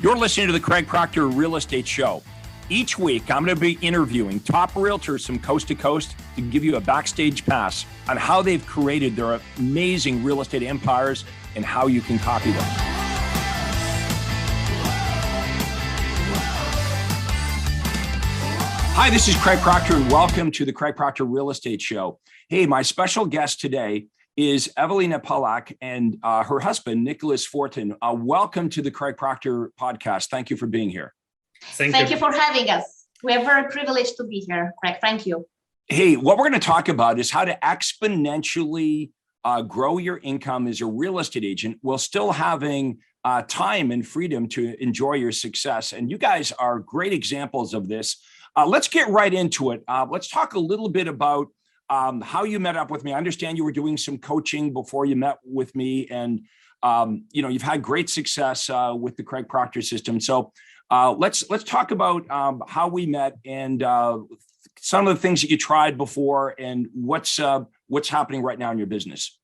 You're listening to the Craig Proctor Real Estate Show. Each week, I'm going to be interviewing top realtors from coast to coast to give you a backstage pass on how they've created their amazing real estate empires and how you can copy them. Hi, this is Craig Proctor, and welcome to the Craig Proctor Real Estate Show. Hey, my special guest today is Ewelina Pawlak and her husband, Nicolas Fortin. Welcome to the Craig Proctor podcast. Thank you for being here. Thank you for having us. We are very privileged to be here, Craig. Thank you. Hey, what we're going to talk about is how to exponentially grow your income as a real estate agent while still having time and freedom to enjoy your success. And you guys are great examples of this. Let's get right into it. Let's talk a little bit about how you met up with me. I understand you were doing some coaching before you met with me, and you've had great success with the Craig Proctor system. So let's talk about how we met and some of the things that you tried before and what's happening right now in your business.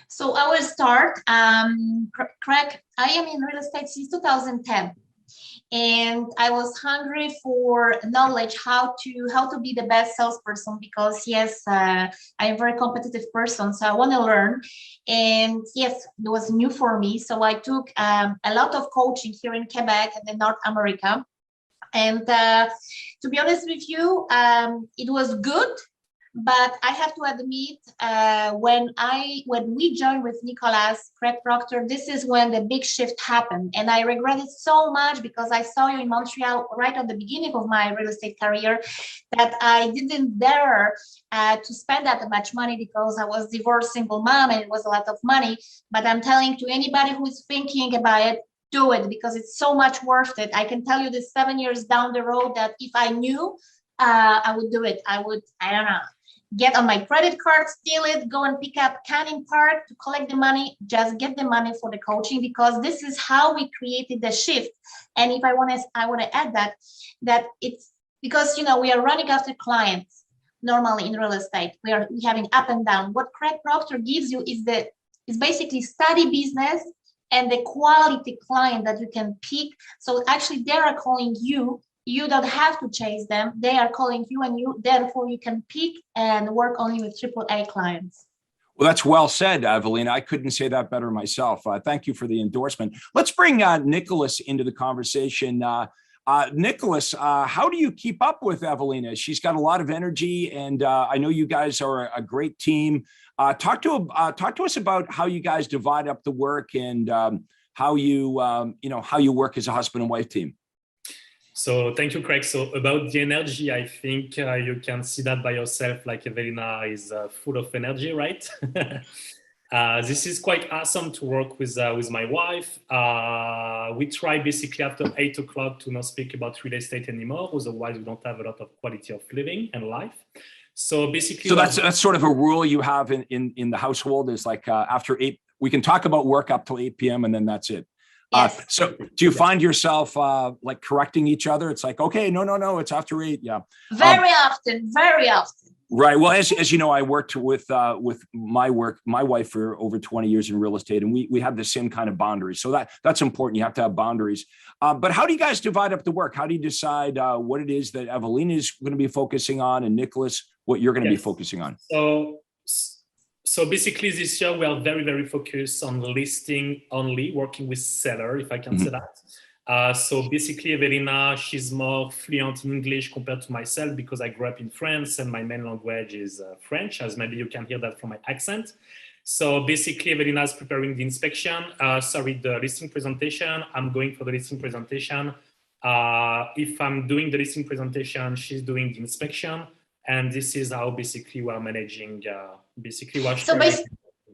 So I will start. Craig, I am in real estate since 2010. And I was hungry for knowledge how to be the best salesperson, because yes, I'm a very competitive person, so I want to learn. And yes, it was new for me, so I took a lot of coaching here in Quebec and in North America. And to be honest with you, it was good. But I have to admit, when we joined with Nicolas, Craig Proctor, this is when the big shift happened. And I regret it so much, because I saw you in Montreal right at the beginning of my real estate career, that I didn't dare to spend that much money, because I was divorced single mom and it was a lot of money. But I'm telling to anybody who is thinking about it, do it, because it's so much worth it. I can tell you this 7 years down the road that if I knew, I would do it. I don't know, get on my credit card, steal it, go and pick up Canning Park to collect the money, just get the money for the coaching, because this is how we created the shift. And if I want to add that it's because, we are running after clients normally in real estate. We're having up and down. What Craig Proctor gives you is basically steady business and the quality client that you can pick. So actually they are calling you. You don't have to chase them. They are calling you, and therefore you can pick and work only with AAA clients. Well, that's well said, Ewelina. I couldn't say that better myself. Thank you for the endorsement. Let's bring Nicolas into the conversation. Nicolas, how do you keep up with Ewelina? She's got a lot of energy, and I know you guys are a great team. Talk to us about how you guys divide up the work and how you work as a husband and wife team. So thank you, Craig. So about the energy, I think you can see that by yourself, like Ewelina is full of energy, right? This is quite awesome to work with my wife. We try basically after 8 o'clock to not speak about real estate anymore. Otherwise, we don't have a lot of quality of living and life. So basically, so that's sort of a rule you have in the household, is like after 8, we can talk about work up till 8 p.m. and then that's it. Yes. So do you find yourself like correcting each other? It's like, okay, no, it's after 8. Yeah. Very often. Right. Well, as you know, I worked with my wife for over 20 years in real estate, and we have the same kind of boundaries. So that's important. You have to have boundaries. But how do you guys divide up the work? How do you decide what it is that Ewelina is going to be focusing on, and Nicolas, what you're going to be focusing on? So basically this year we are very, very focused on listing only, working with seller, if I can say that. So basically Ewelina, she's more fluent in English compared to myself, because I grew up in France and my main language is French, as maybe you can hear that from my accent. So basically Ewelina is preparing the the listing presentation. I'm going for the listing presentation. If I'm doing the listing presentation, she's doing the inspection. And this is how basically we're managing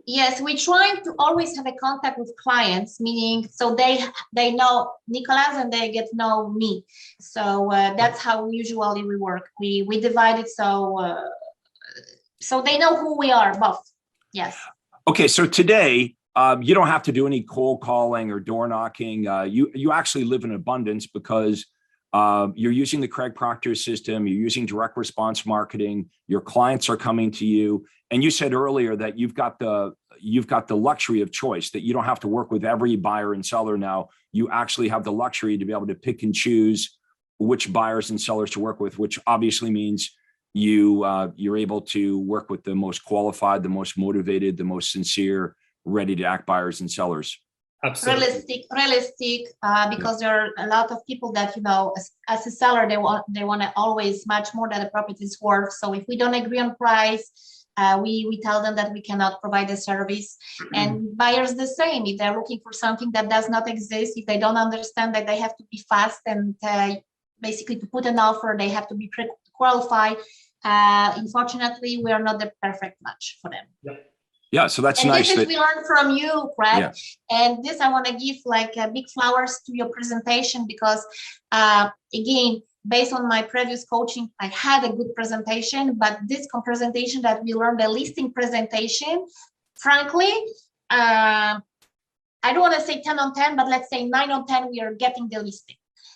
yes, we try to always have a contact with clients, meaning so they know Nicolas and they get to know me. So that's how usually we work. We divide it so they know who we are both. Yes. Okay, so today you don't have to do any cold calling or door knocking. You actually live in abundance because you're using the Craig Proctor system, you're using direct response marketing, your clients are coming to you. And you said earlier that you've got the luxury of choice, that you don't have to work with every buyer and seller now you actually have the luxury to be able to pick and choose which buyers and sellers to work with, which obviously means you're able to work with the most qualified, the most motivated, the most sincere, ready to act buyers and sellers. Absolutely. Realistic, because there are a lot of people that, as a seller, they want to always much more than the property is worth. So if we don't agree on price, we tell them that we cannot provide the service. And buyers the same. If they're looking for something that does not exist, if they don't understand that they have to be fast and basically to put an offer, they have to be qualified. Unfortunately, we are not the perfect match for them. Yep. Yeah, so that's and nice. This is we learned from you, Craig. Yeah. And this I want to give big flowers to your presentation because, again, based on my previous coaching, I had a good presentation, but this presentation that we learned, the listing presentation, frankly, I don't want to say 10 on 10, but let's say 9 on 10, we are getting the listing.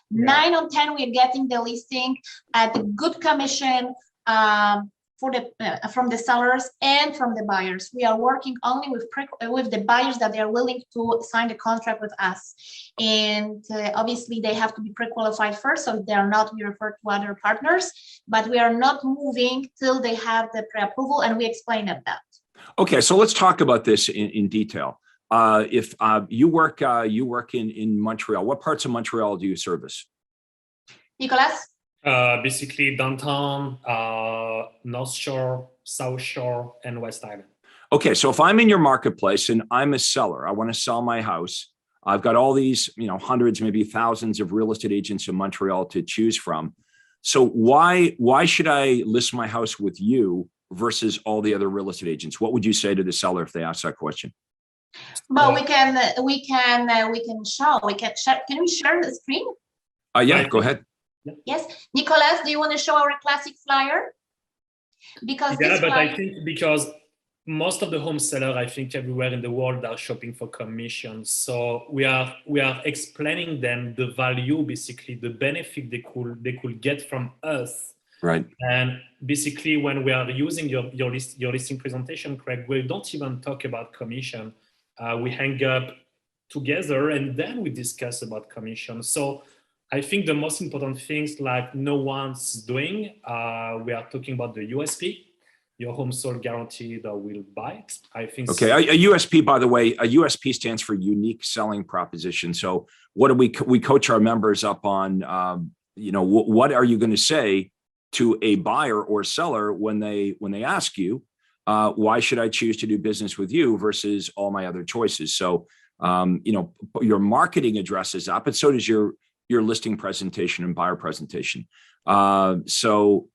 Yeah. 9 on 10, we are getting the listing at a good commission, from the sellers and from the buyers. We are working only with the buyers that they are willing to sign the contract with us. And obviously they have to be pre-qualified first. So if they are not, we refer to other partners, but we are not moving till they have the pre-approval, and we explain them that. Okay, so let's talk about this in detail. If you work in Montreal, what parts of Montreal do you service? Nicolas? Basically downtown, North Shore, South Shore, and West Island. Okay, so if I'm in your marketplace and I'm a seller, I want to sell my house. I've got all these, hundreds, maybe thousands of real estate agents in Montreal to choose from. So why should I list my house with you versus all the other real estate agents? What would you say to the seller if they ask that question? Well, we can show. Can we share the screen? Yeah, go ahead. Yes, Nicolas, do you want to show our classic flyer? Because I think because most of the home sellers, I think everywhere in the world, are shopping for commission. So we are explaining them the value, basically the benefit they could get from us. Right. And basically, when we are using your listing presentation, Craig, we don't even talk about commission. We hang up together and then we discuss about commission. So I think the most important things, like no one's doing, we are talking about the USP, your home sold guaranteed or will buy. I think. Okay, a USP, by the way, a USP stands for unique selling proposition. So what do we coach our members up on? What are you going to say to a buyer or seller when they ask you, why should I choose to do business with you versus all my other choices? So your marketing addresses up, but so does your listing presentation and buyer presentation. So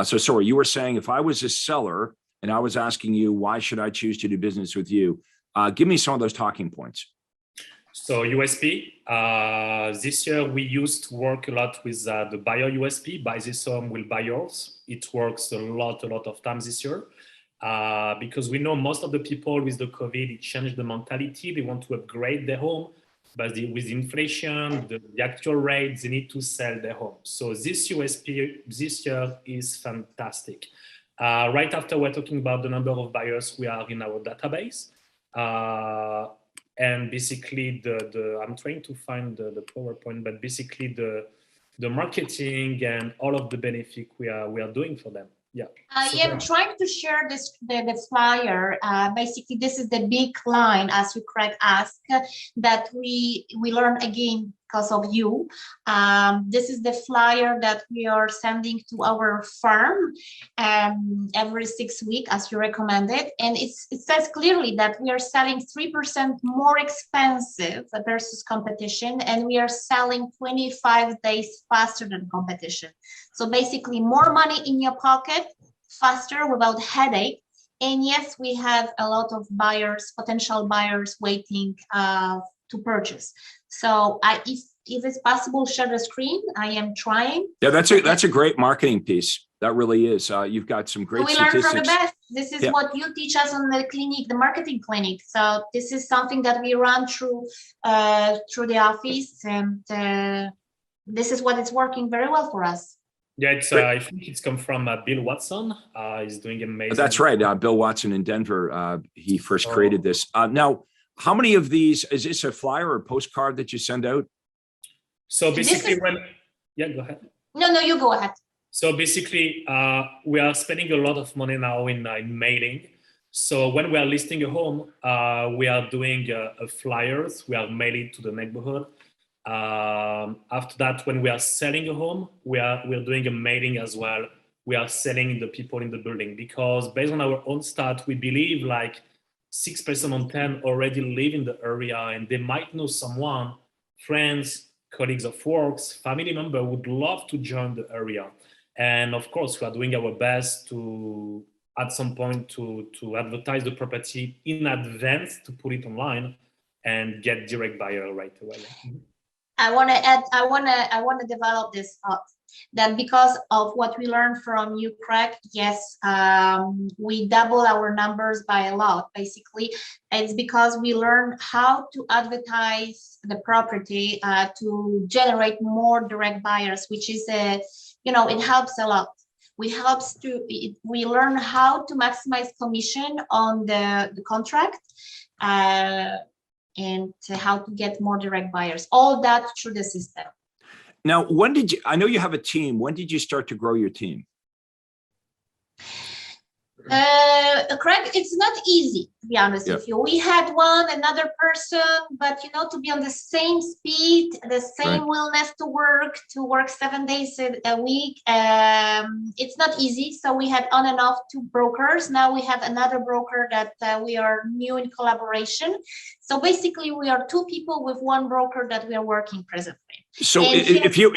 sorry, you were saying if I was a seller and I was asking you, why should I choose to do business with you? Give me some of those talking points. So USP, this year we used to work a lot with the buyer USP, buy this home, will buy yours. It works a lot of times this year. Because we know most of the people with the COVID, it changed the mentality. They want to upgrade their home. But with inflation, the actual rate, they need to sell their home. So this USP this year is fantastic. Right after we're talking about the number of buyers we are in our database. And basically I'm trying to find the PowerPoint, but basically the marketing and all of the benefit we are doing for them. Yeah. I am trying to share the flyer. Basically, this is the big line, as you Craig asked, that we learned again because of you. This is the flyer that we are sending to our firm every 6 weeks, as you recommended. And it says clearly that we are selling 3% more expensive versus competition, and we are selling 25 days faster than competition. So basically, more money in your pocket, faster, without headache. And yes, we have a lot of buyers, potential buyers waiting to purchase. So if it's possible, share the screen. I am trying. Yeah, that's a great marketing piece. That really is. You've got some great statistics. We learn from the best. This is what you teach us on the clinic, the marketing clinic. So this is something that we run through the office, and this is what is working very well for us. Yeah, I think it's come from Bill Watson. He's doing amazing. That's right. Bill Watson in Denver. He first created this. Now, How many of these, is this a flyer or postcard that you send out? So basically yeah, go ahead. No, you go ahead. So basically, we are spending a lot of money now in mailing. So when we are listing a home, we are doing flyers, we are mailing to the neighborhood. After that, when we are selling a home, we're doing a mailing as well. We are selling the people in the building, because based on our own stat, we believe like 6% on 10 already live in the area, and they might know someone, friends, colleagues of works, family member would love to join the area. And of course, we are doing our best to, at some point, to advertise the property in advance, to put it online and get direct buyer right away. I want to develop this thought that because of what we learned from you, Craig, yes, we double our numbers by a lot. Basically, it's because we learned how to advertise the property to generate more direct buyers, which is it helps a lot. We learn how to maximize commission on the contract. And how to get more direct buyers, all that through the system. Now, I know you have a team. When did you start to grow your team? Craig, it's not easy, to be honest with you. We had another person, but to be on the same speed, the same willingness to work 7 days a week, it's not easy. So we had on and off 2 brokers. Now we have another broker that we are new in collaboration. So basically, we are 2 people with 1 broker that we are working presently. So if you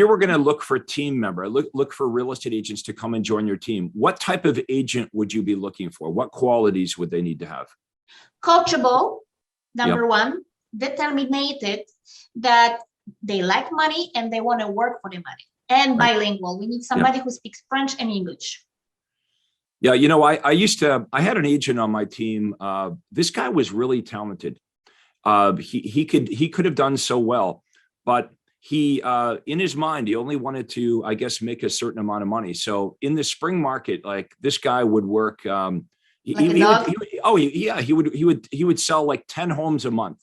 were gonna look for a team member, look for real estate agents to come and join your team, what type of agent would you be looking for? What qualities would they need to have? Coachable, number 1, determined, that they like money and they want to work for the money, and bilingual. We need somebody who speaks French and English. Yeah, I had an agent on my team. This guy was really talented. He could have done so well, but he, in his mind, he only wanted to, I guess, make a certain amount of money. So in the spring market, like this guy would work. He would sell like 10 homes a month,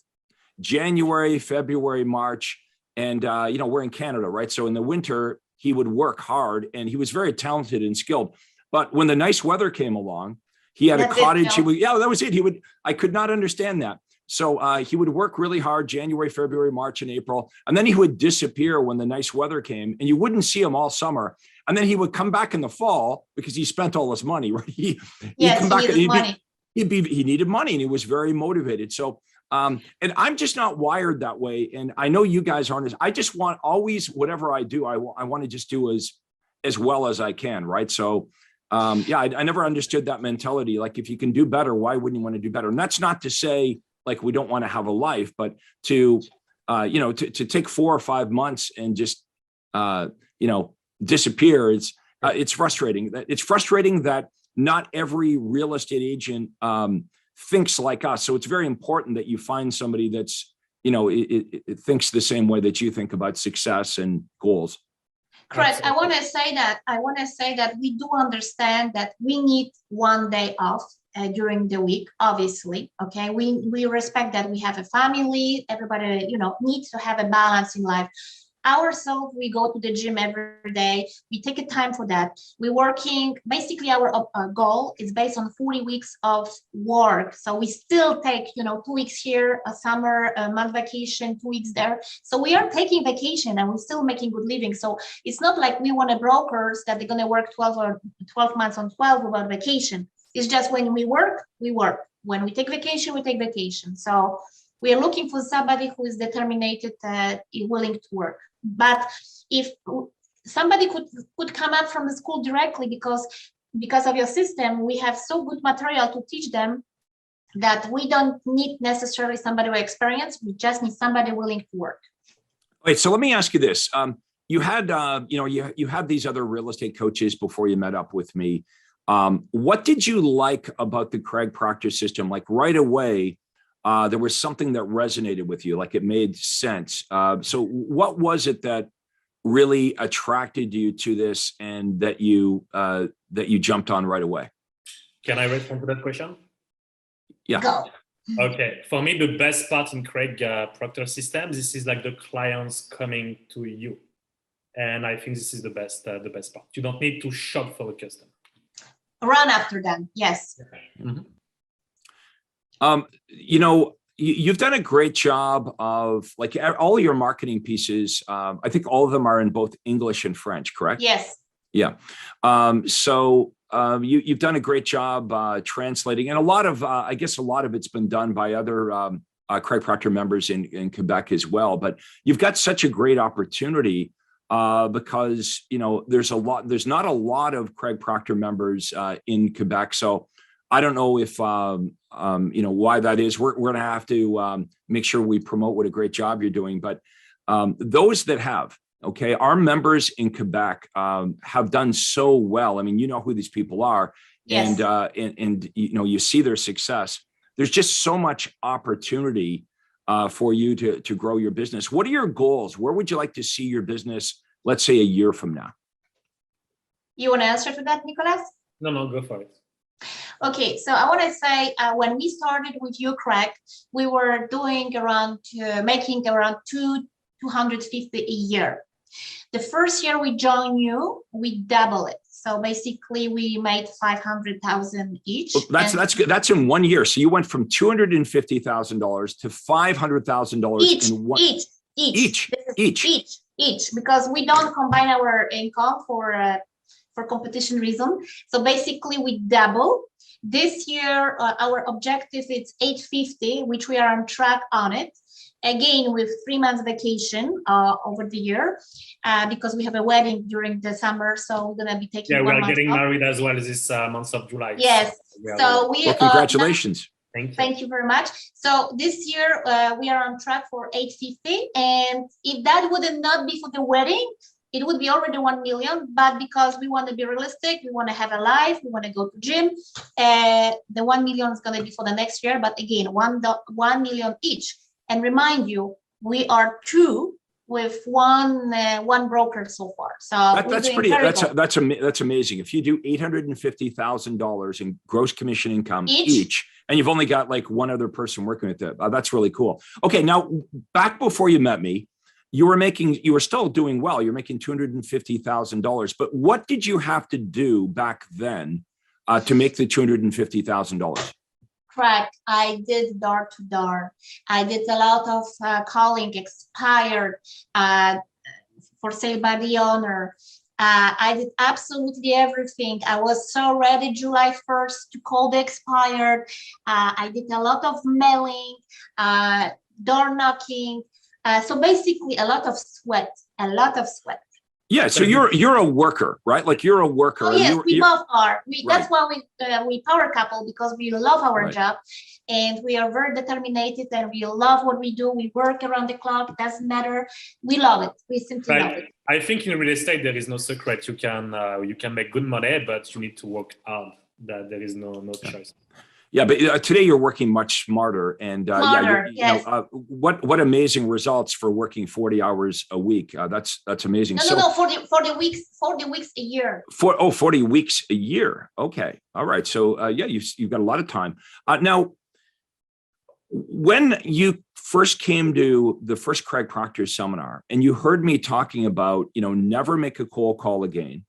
January, February, March, and we're in Canada, right? So in the winter, he would work hard, and he was very talented and skilled. But when the nice weather came along, he had a cottage. That was it. I could not understand that. So he would work really hard January, February, March, and April. And then he would disappear when the nice weather came, and you wouldn't see him all summer. And then he would come back in the fall because he spent all his money, right? He needed money, and he was very motivated. So, and I'm just not wired that way. And I know you guys aren't. I just want always, whatever I do, I want to just do as well as I can, right? So, I never understood that mentality. Like, if you can do better, why wouldn't you want to do better? And that's not to say like we don't want to have a life, but to take 4 or 5 months and just disappear. It's frustrating. It's frustrating that not every real estate agent thinks like us. So it's very important that you find somebody that's it thinks the same way that you think about success and goals. Correct. I want to say that we do understand that we need 1 day off during the week, obviously. Okay, we respect that we have a family. Everybody, needs to have a balance in life. Ourselves, we go to the gym every day. We take a time for that. We're working. Basically, our goal is based on 40 weeks of work. So we still take, 2 weeks here, a summer, a month vacation, 2 weeks there. So we are taking vacation and we're still making good living. So it's not like we want brokers that they're going to work 12 months on 12 without vacation. It's just when we work, we work. When we take vacation, we take vacation. So we are looking for somebody who is determined, willing to work. But if somebody could come up from the school directly, because of your system, we have so good material to teach them that we don't need necessarily somebody with experience. We just need somebody willing to work. Wait, so let me ask you this. You had, you had these other real estate coaches before you met up with me. What did you like about the Craig Proctor system? Like right away, there was something that resonated with you, like it made sense. So what was it that really attracted you to this and that you jumped on right away? Can I respond to that question? Yeah. Go. Okay, for me, the best part in Craig Proctor system, this is like the clients coming to you, and I think this is the best part. You don't need to shop for a customer. Run after them, yes. Mm-hmm. You've done a great job of like all your marketing pieces. I think all of them are in both English and French, correct? Yes. Yeah. You've done a great job translating, and I guess a lot of it's been done by other Craig Proctor members in Quebec as well. But you've got such a great opportunity because there's not a lot of Craig Proctor members in Quebec. So I don't know if why that is. We're going to have to make sure we promote what a great job you're doing. But those that have. Okay, our members in Quebec have done so well. I mean, you know who these people are, yes. and you see their success. There's just so much opportunity for you to grow your business. What are your goals? Where would you like to see your business, let's say, a year from now? You want to answer to that, Nicolas? No, go for it. Okay, so I want to say when we started with you, Craig, we were doing making around 250 a year. The first year we joined you, we double it. So basically, we made 500,000 each. Well, that's good. That's in 1 year. So you went from $250,000 to $500,000 in one. Each, because we don't combine our income for competition reason. So basically, we double. This year, our objective is 850, which we are on track on it. Again, with 3 months vacation over the year, because we have a wedding during the summer, so we're gonna be taking. Yeah, we're getting married as well this month of July. Yes. So well, congratulations. Thank you very much. So this year we are on track for 850, and if that would not be for the wedding, it would be already 1 million. But because we want to be realistic, we want to have a life, we want to go to gym. The 1 million is gonna be for the next year. But again, 1 million each. And remind you, we are 2 with one broker so far. So that's amazing. If you do $850,000 in gross commission income each, and you've only got like one other person working with it, that's really cool. Okay, now back before you met me, you were still doing well. You're making $250,000. But what did you have to do back then to make the $250,000? Correct. I did door to door. I did a lot of calling, expired, for sale by the owner. I did absolutely everything. I was so ready July 1st to call the expired. I did a lot of mailing, door knocking. So basically a lot of sweat. Yeah, so you're a worker, right? Like you're a worker. Oh yes, we both are. That's why we power couple, because we love our job, and we are very determined, and we love what we do. We work around the clock. It doesn't matter. We love it. We simply love it. I think in real estate there is no secret. You can make good money, but you need to work hard. That there is no choice. Yeah, but today you're working much smarter, and what amazing results for working 40 hours a week. That's amazing. No, 40 weeks a year. 40 weeks a year. Okay, all right. So you've got a lot of time. Now, when you first came to the first Craig Proctor seminar, and you heard me talking about never make a cold call again,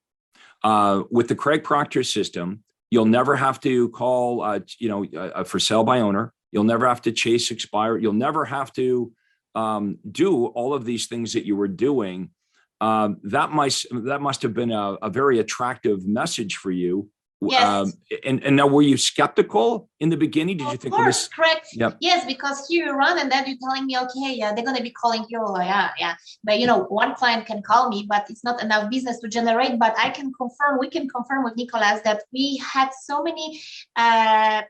with the Craig Proctor system. You'll never have to call, for sale by owner. You'll never have to chase expire. You'll never have to do all of these things that you were doing. That must have been a very attractive message for you. Yes. And now, were you skeptical in the beginning? Did you think? Of course, correct. Yep. Yes, because here you run, and then you're telling me, okay, yeah, they're gonna be calling you. Yeah. But one client can call me, but it's not enough business to generate. But we can confirm with Nicolas that we had so many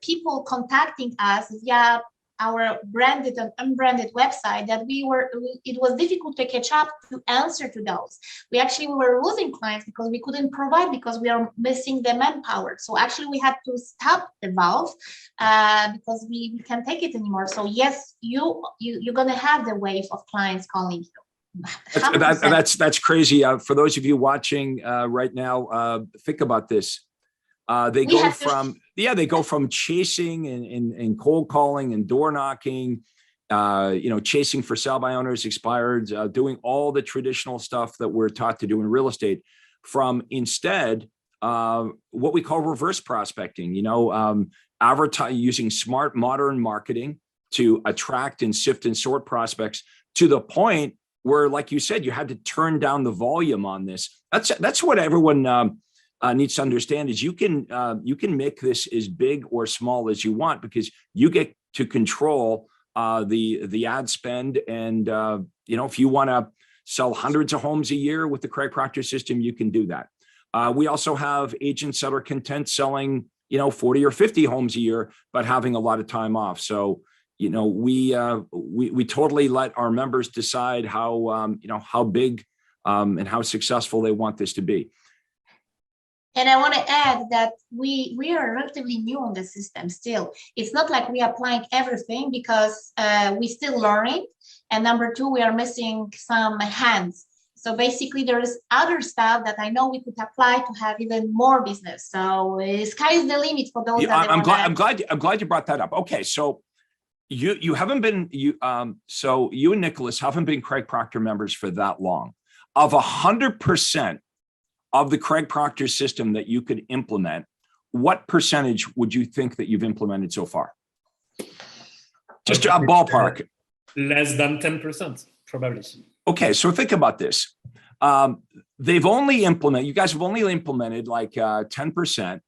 people contacting us via our branded and unbranded website that it was difficult to catch up to answer to those. We were losing clients because we couldn't provide, because we are missing the manpower. So actually we had to stop the valve because we can't take it anymore. So yes, you're gonna have the wave of clients calling you. That's crazy. For those of you watching right now, think about this. They go from chasing and cold calling and door knocking, chasing for sell by owners, expireds, doing all the traditional stuff that we're taught to do in real estate, from instead what we call reverse prospecting, using smart modern marketing to attract and sift and sort prospects to the point where, like you said, you had to turn down the volume on this. That's what everyone needs to understand, is you can make this as big or small as you want, because you get to control the ad spend. And if you want to sell hundreds of homes a year with the Craig Proctor system, you can do that. We also have agents that are content selling 40 or 50 homes a year, but having a lot of time off. So we totally let our members decide how big and how successful they want this to be. And I want to add that we are relatively new on the system still. It's not like we are applying everything, because we're still learning. And number two, we are missing some hands. So basically, there is other stuff that I know we could apply to have even more business. So sky is the limit for those. Yeah, I'm glad you brought that up. Okay, so you haven't been so you and Nicolas haven't been Craig Proctor members for that long. Of 100% of the Craig Proctor system that you could implement, what percentage would you think that you've implemented so far? Just a ballpark. Less than 10%, probably. Okay, so think about this. You guys have only implemented like 10%,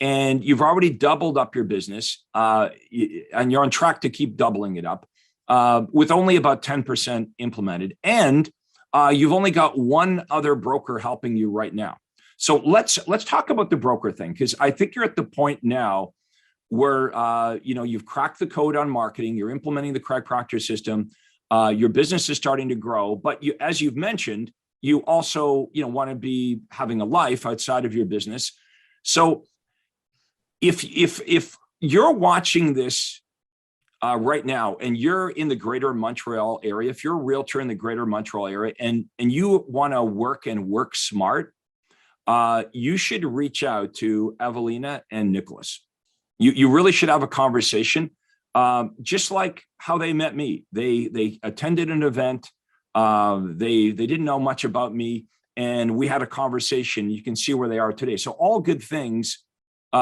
and you've already doubled up your business, and you're on track to keep doubling it up with only about 10% implemented. And you've only got one other broker helping you right now. So let's talk about the broker thing, because I think you're at the point now where you've cracked the code on marketing, you're implementing the Craig Proctor system, your business is starting to grow, but as you've mentioned, you also want to be having a life outside of your business. So if you're watching this right now, and you're in the greater Montreal area, if you're a realtor in the greater Montreal area, and you want to work smart, you should reach out to Ewelina and Nicolas. You really should have a conversation, just like how they met me. They attended an event. They didn't know much about me, and we had a conversation. You can see where they are today. So all good things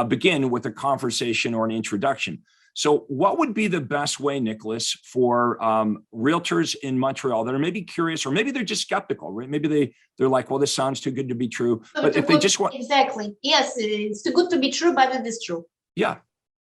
begin with a conversation or an introduction. So what would be the best way, Nicolas, for realtors in Montreal that are maybe curious, or maybe they're just skeptical, right? Maybe they're like, well, this sounds too good to be true. But if they just want— Exactly. Yes, it's too good to be true, but it is true. Yeah.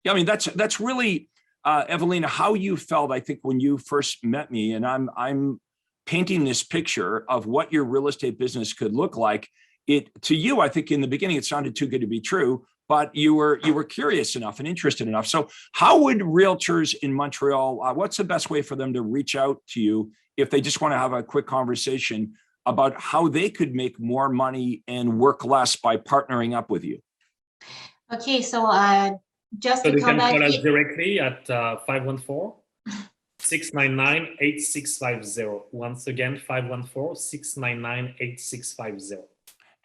I mean, that's really, Ewelina, how you felt, I think, when you first met me, and I'm painting this picture of what your real estate business could look like. To you, I think in the beginning, it sounded too good to be true, but you were curious enough and interested enough. So how would realtors in Montreal, what's the best way for them to reach out to you if they just want to have a quick conversation about how they could make more money and work less by partnering up with you? Okay, so just so to they come can back, call us directly at 514-699-8650. Once again, 514-699-8650.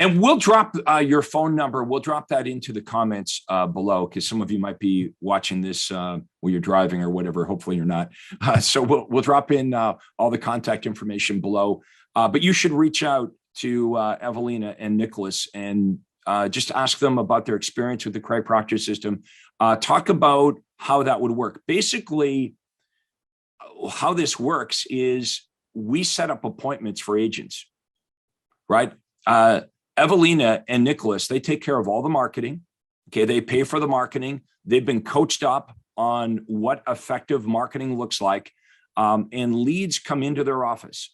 And we'll drop your phone number. We'll drop that into the comments below, because some of you might be watching this while you're driving or whatever. Hopefully you're not. So we'll drop in all the contact information below. But you should reach out to Ewelina and Nicolas and just ask them about their experience with the Craig Proctor system. Talk about how that would work. Basically, how this works is we set up appointments for agents, right? Ewelina and Nicolas, they take care of all the marketing. Okay, they pay for the marketing. They've been coached up on what effective marketing looks like, and leads come into their office,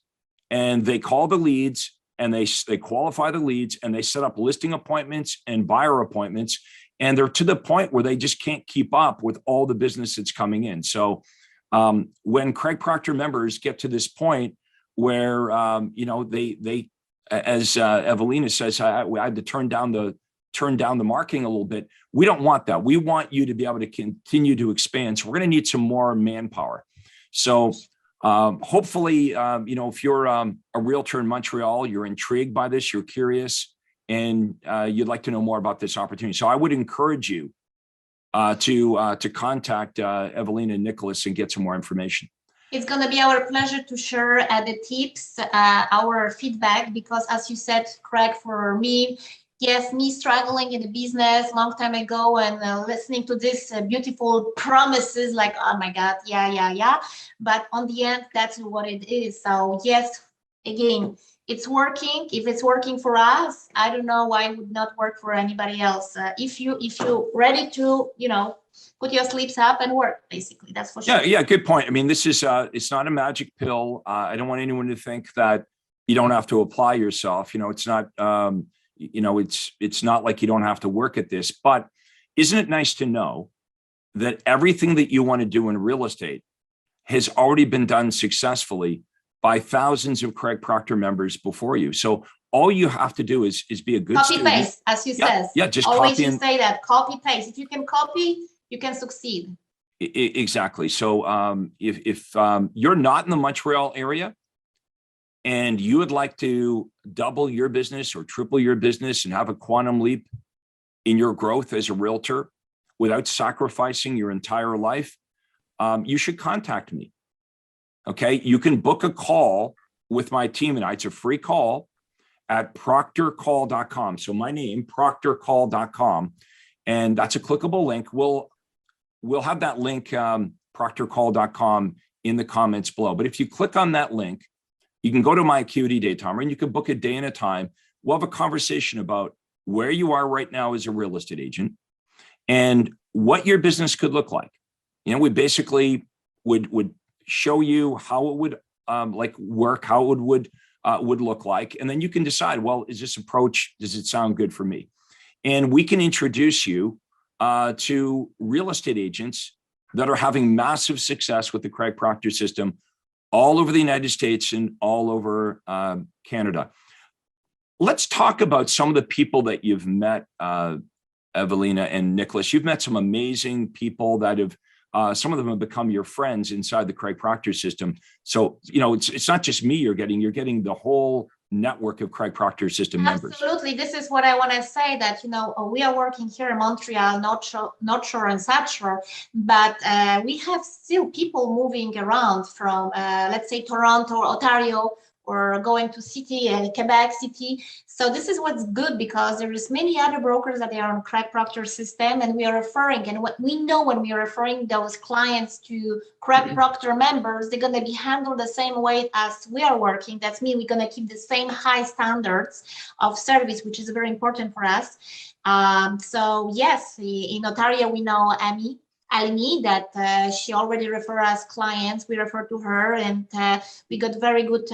and they call the leads, and they qualify the leads, and they set up listing appointments and buyer appointments, and they're to the point where they just can't keep up with all the business that's coming in. So when Craig Proctor members get to this point where they as Ewelina says, I had to turn down the marketing a little bit. We don't want that. We want you to be able to continue to expand. So we're going to need some more manpower. So hopefully, if you're a realtor in Montreal, you're intrigued by this, you're curious, and you'd like to know more about this opportunity. So I would encourage you to contact Ewelina Nicolas and get some more information. It's going to be our pleasure to share the tips, our feedback, because as you said, Craig, for me, yes, me struggling in the business long time ago and listening to this beautiful promises like, oh my God, yeah. But on the end, that's what it is. So yes, again, it's working. If it's working for us, I don't know why it would not work for anybody else. If you're ready to, put your sleeves up and work, basically, that's for sure. Yeah, good point. I mean, this is it's not a magic pill. I don't want anyone to think that you don't have to apply yourself. It's not it's not like you don't have to work at this. But isn't it nice to know that everything that you want to do in real estate has already been done successfully by thousands of Craig Proctor members before you? So all you have to do is be a good copy student. Paste, as you said. Yeah, just always copy and say that, copy paste. If you can copy, you can succeed. Exactly. So if you're not in the Montreal area and you would like to double your business or triple your business and have a quantum leap in your growth as a realtor without sacrificing your entire life, you should contact me. Okay. You can book a call with my team and I. It's a free call at proctorcall.com. So my name, proctorcall.com. And that's a clickable link. We'll have that link, proctorcall.com, in the comments below. But if you click on that link, you can go to my Acuity Day Timer and you can book a day and a time. We'll have a conversation about where you are right now as a real estate agent and what your business could look like. We basically would show you how it would work, how it would look like. And then you can decide, well, is this approach, does it sound good for me? And we can introduce you to real estate agents that are having massive success with the Craig Proctor system all over the United States and all over Canada. Let's talk about some of the people that you've met, Ewelina and Nicolas. You've met some amazing people that have, some of them have become your friends inside the Craig Proctor system. So, it's not just me you're getting the whole network of Craig Proctor system members. Absolutely. This is what I want to say, that, we are working here in Montreal, North Shore and South Shore, but we have still people moving around from, let's say, Toronto, Ontario, or going to city, Quebec City. So this is what's good, because there is many other brokers that are on Craig Proctor system, and we are referring. And what we know, when we are referring those clients to Craig Proctor members, they're going to be handled the same way as we are working. That's mean we're going to keep the same high standards of service, which is very important for us. So yes, in Ontario, we know Alini, that she already refer us clients. We refer to her, and we got very good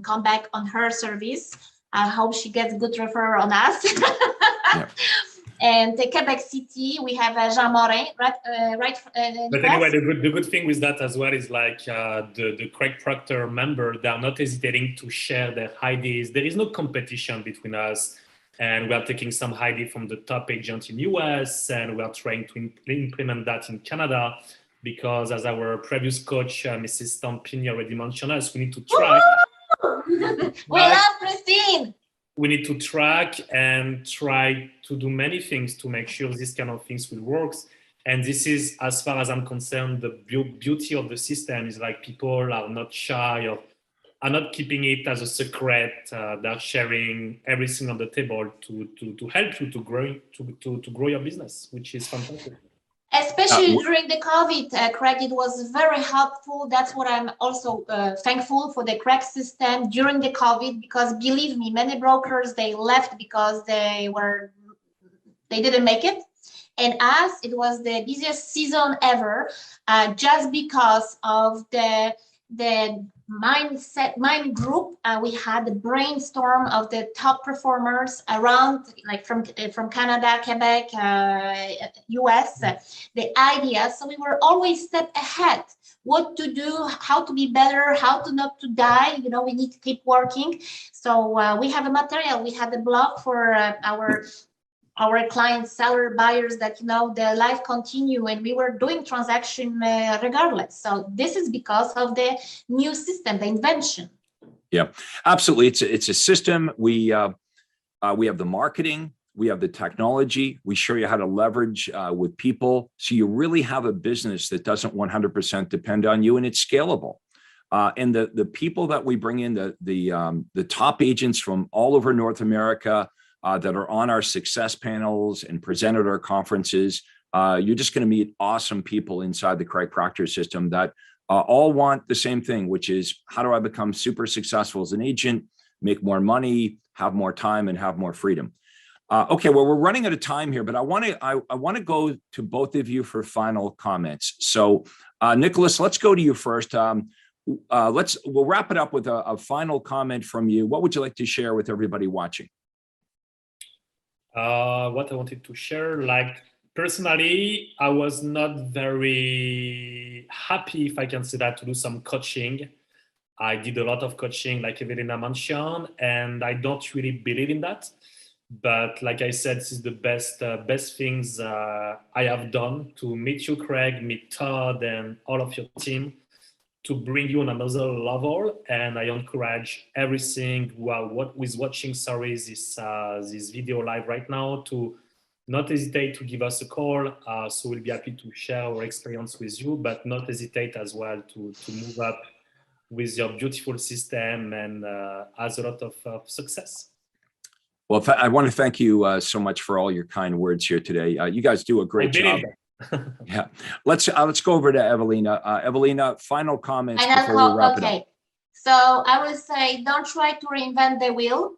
comeback on her service. I hope she gets good referral on us. Yeah. And Quebec City, we have Jean Morin, right? But anyway, the good thing with that as well is like the Craig Proctor member, they are not hesitating to share their ideas. There is no competition between us. And we are taking some idea from the top agent in US, and we are trying to implement that in Canada, because as our previous coach, Mrs. Stampini, already mentioned us, we need to track. We love Christine. We need to track and try to do many things to make sure this kind of things will work. And this is, as far as I'm concerned, the beauty of the system is like people are not shy of, are not keeping it as a secret. They're sharing everything on the table to help you to grow your business, which is fantastic. Especially during the COVID, Craig, it was very helpful. That's what I'm also thankful for the Craig system during the COVID, because believe me, many brokers, they left because they didn't make it. And us, it was the busiest season ever, just because of the mind group. We had the brainstorm of the top performers around, like from Canada, Quebec, US, the ideas. So we were always step ahead, what to do, how to be better, how to not to die. We need to keep working. So we have a material. We had a blog for our clients, seller, buyers, that the life continue, and we were doing transaction regardless. So this is because of the new system, the invention. Yeah, absolutely. It's a system. We We have the marketing, we have the technology, we show you how to leverage with people. So you really have a business that doesn't 100% depend on you, and it's scalable. And the people that we bring in, the top agents from all over North America that are on our success panels and present at our conferences, you're just going to meet awesome people inside the Craig Proctor system that all want the same thing, which is, how do I become super successful as an agent, make more money, have more time, and have more freedom? Okay, well, we're running out of time here, but I want to go to both of you for final comments. So, Nicolas, let's go to you first. We'll wrap it up with a final comment from you. What would you like to share with everybody watching? What I wanted to share, like, personally, I was not very happy, if I can say that, to do some coaching. I did a lot of coaching, like Ewelina mentioned, and I don't really believe in that. But like I said, this is the best things I have done to meet you, Craig, meet Todd, and all of your team, to bring you on another level. And I encourage everything who is watching, this video live right now, to not hesitate to give us a call. So we'll be happy to share our experience with you, but not hesitate as well to move up with your beautiful system and has a lot of success. Well, I want to thank you so much for all your kind words here today. You guys do a great job. Yeah, let's go over to Ewelina. Ewelina, final comments before we wrap it up. So I would say, don't try to reinvent the wheel,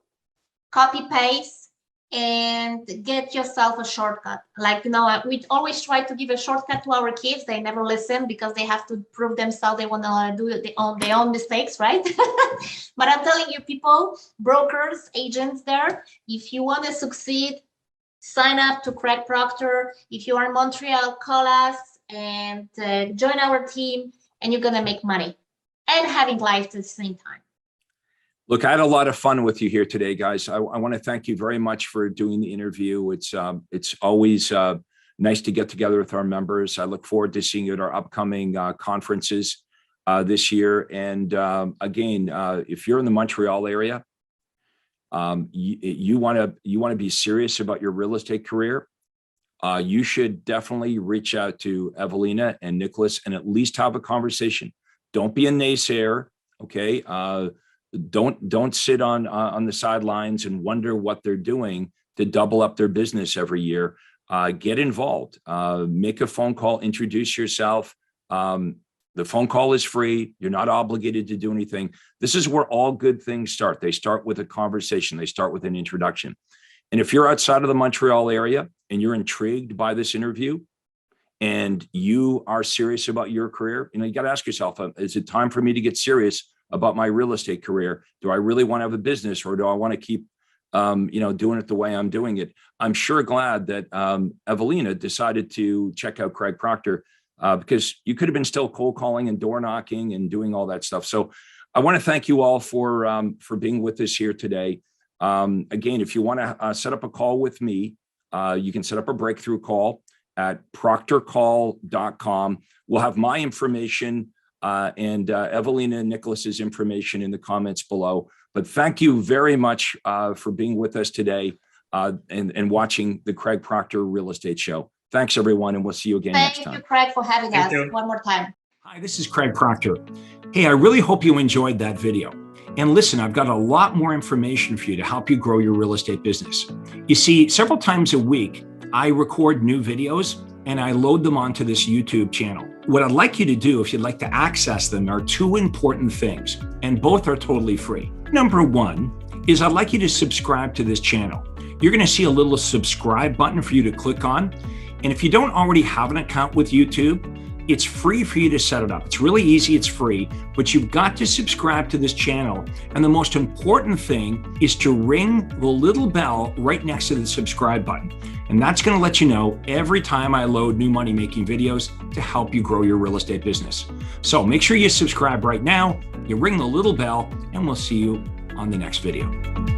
copy paste, and get yourself a shortcut. Like, we always try to give a shortcut to our kids. They never listen because they have to prove themselves. They want to do their own mistakes, right? But I'm telling you, people, brokers, agents there, if you want to succeed, sign up to Craig Proctor. If you are in Montreal, call us and join our team, and you're going to make money and having life at the same time. Look, I had a lot of fun with you here today, guys. I want to thank you very much for doing the interview. It's always nice to get together with our members. I look forward to seeing you at our upcoming conferences this year. And again, if you're in the Montreal area, you want to be serious about your real estate career, you should definitely reach out to Ewelina and Nicolas and at least have a conversation. Don't be a naysayer, okay? Don't sit on the sidelines and wonder what they're doing to double up their business every year. Get involved. Make a phone call. Introduce yourself. The phone call is free. You're not obligated to do anything. This is where all good things start. They start with a conversation. They start with an introduction. And if you're outside of the Montreal area and you're intrigued by this interview and you are serious about your career, you got to ask yourself, is it time for me to get serious about my real estate career? Do I really want to have a business, or do I want to keep, doing it the way I'm doing it? I'm sure glad that Ewelina decided to check out Craig Proctor because you could have been still cold calling and door knocking and doing all that stuff. So I want to thank you all for being with us here today. Again, if you want to set up a call with me, you can set up a breakthrough call at proctorcall.com. We'll have my information and Ewelina and Nicolas's information in the comments below. But thank you very much for being with us today and watching the Craig Proctor Real Estate Show. Thanks, everyone, and we'll see you again next time. Thank you, Craig, for having us one more time. Hi, this is Craig Proctor. Hey, I really hope you enjoyed that video. And listen, I've got a lot more information for you to help you grow your real estate business. You see, several times a week, I record new videos and I load them onto this YouTube channel. What I'd like you to do, if you'd like to access them, are two important things, and both are totally free. Number one is I'd like you to subscribe to this channel. You're going to see a little subscribe button for you to click on. And if you don't already have an account with YouTube, it's free for you to set it up. It's really easy, it's free, but you've got to subscribe to this channel. And the most important thing is to ring the little bell right next to the subscribe button. And that's going to let you know every time I load new money-making videos to help you grow your real estate business. So make sure you subscribe right now, you ring the little bell, and we'll see you on the next video.